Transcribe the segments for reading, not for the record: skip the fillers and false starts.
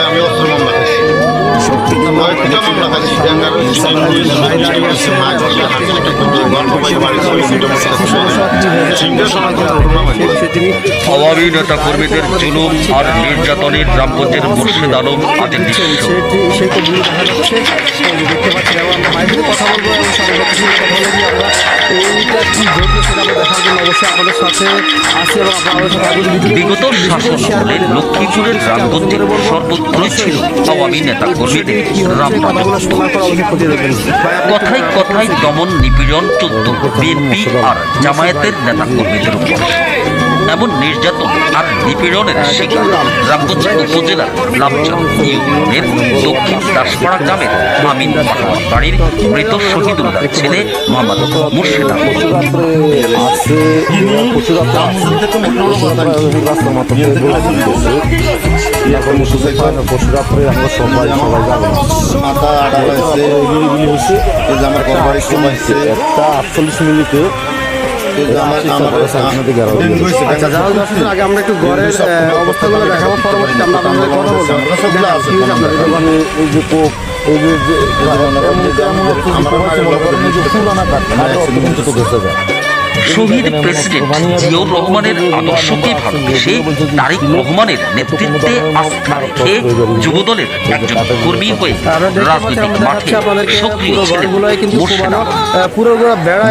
আমি অস্ত্র মামলা খাইছি আওয়ামী নেতা কর্মীদের জুলুম আর নির্যাতনের রামগঞ্জের মুর্শিদ আলম আজ নিঃস্ব। বিগত শাসনামলে লক্ষ্মীপুরের রামগঞ্জের সর্বত্রই ছিল আওয়ামী নেতা কর্মীদের কথায় কথায় দমন নিপীড়ন চলত বিএনপি আর জামায়াতের নেতা কর্মীদের উপর। এমন নির্যাতন আর নিপীড়নের শিকার রামগঞ্জ উপজেলার লামচাঁদ ইউনিয়নের দক্ষিণ দাসপাড়া গ্রামের আমিন মাহমুদ বাড়ির মৃত শহীদুল্লাহ ছেলে মোহাম্মদ মুর্শিদ আলম। আগে আমরা একটু ঘরের অবস্থাগুলো দেখাবো, পরবর্তীতে আমরা আপনাদের কথা বলবো। শহীদ প্রেসিডেন্ট জিয়াউর রহমানের আদর্শকে ভালোবেসে তারেক রহমানের নেতৃত্বে আস্থা রেখে যুবদলের একজন কর্মী হয়ে রাজনৈতিক মাঠে সক্রিয় ছিলেন মুর্শিদ আলম,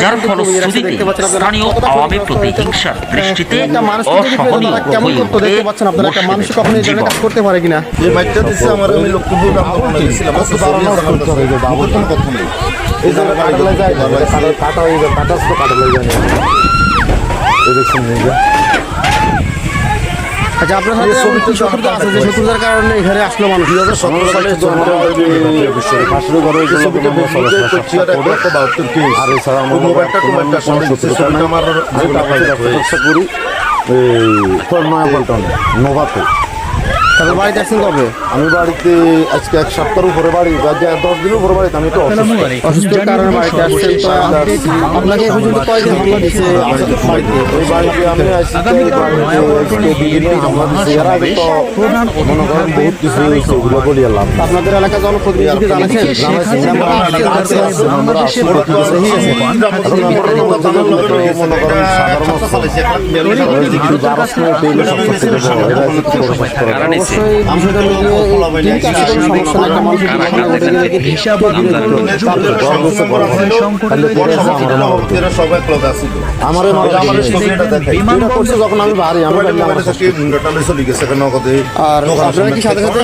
যার ফলশ্রুতিতে স্থানীয় আওয়ামী প্রতিহিংসার দৃষ্টিতে অসহনীয় হয়ে ওঠে মুর্শিদের জীবন। করতে পারে কিনা আচ্ছা, আপনার সাথে শত্রুতা আছে, যে শত্রুতার কারণে এখানে আসলো মানুষ। 2017 সালে নোভাতে তাদের বাড়িতে আসছেন কবে? আমি বাড়িতে আজকে 1 সপ্তাহের উপরে বাড়ি, 10 দিনের উপরে বাড়িতে। আমি তো অসুস্থর কারণে বাড়িতে আসছেন। আপনাকে এই পর্যন্ত কয়দিন হামলা দিচ্ছে বাড়িতে? ওই বাড়িতে আমি আসছি বিভিন্ন হামলা দিচ্ছে। এর আগে তো মনে করেন বহুত কিছু হয়েছে, ওগুলো বলি এলাম। আপনাদের এলাকার জনপ্রতিনিধিকে জানাচ্ছেন? যখন আমি বাড়ি আমার আর আপনারা কি সাথে সাথে